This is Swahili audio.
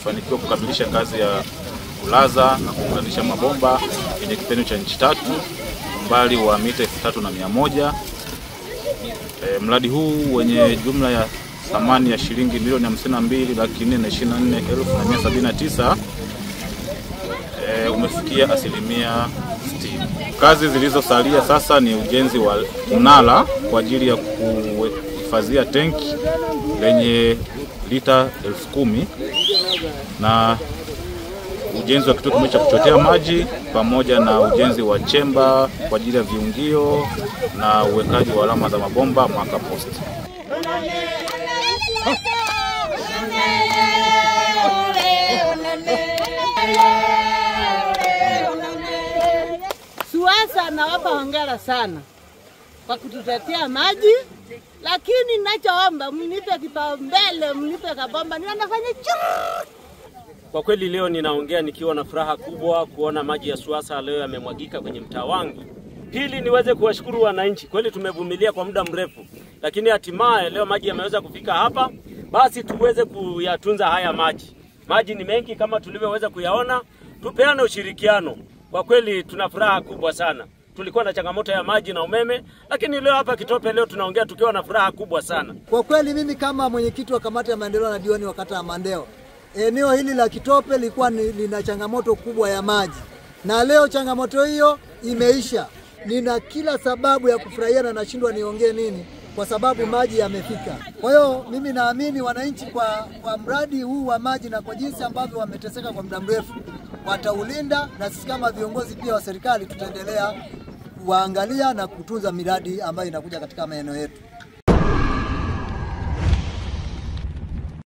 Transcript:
tumefanikiwa kukamilisha kazi ya kulaza na kuunganisha mabomba yenye kipimo cha inchi 3, umbali wa mita 3100. Mradi huu wenye jumla ya thamani ya shilingi milioni 52,424,179 umefikia asilimia 60. Kazi zilizosalia sasa ni ujenzi wa mnara kwa ajili ya kuhifadhia tenki lenye lita 10,000 na ujenzi wa kituo kimoja cha kuchotea maji pamoja na ujenzi wa chemba kwa ajili ya viungio na uwekaji wa alama za mabomba marker post. SUWASA nawapa hongera sana kwa kututetea maji, lakini ninachoomba mnipe kipaumbele, mnipe kabomba niwe nafanya churu. Kwa kweli leo ninaongea nikiwa na furaha kubwa kuona maji ya SUWASA leo yamemwagika kwenye mtaa wangu. Pili, niweze kuwashukuru wananchi. Kweli tumevumilia kwa muda mrefu, lakini hatimaye leo maji yameweza kufika hapa. Basi tuweze kuyatunza haya maji. Maji ni mengi kama tulivyoweza kuyaona, tupeane ushirikiano. Kwa kweli tuna furaha kubwa sana. Tulikuwa na changamoto ya maji na umeme, lakini leo hapa Kitope leo tunaongea tukiwa na furaha kubwa sana. Kwa kweli mimi kama mwenyekiti wa kamati ya maendeleo na diwani wa kata ya Mandeo, eneo hili la Kitope lilikuwa lina changamoto kubwa ya maji, na leo changamoto hiyo imeisha. Nina kila sababu ya kufurahia na nashindwa niongee nini kwa sababu maji yamefika. Kwa hiyo mimi naamini wananchi kwa mradi huu wa maji na kwa jinsi ambavyo wameteseka kwa muda mrefu wataulinda, na sisi kama viongozi pia wa serikali tutaendelea kuangalia na kutunza miradi ambayo inakuja katika maeneo yetu.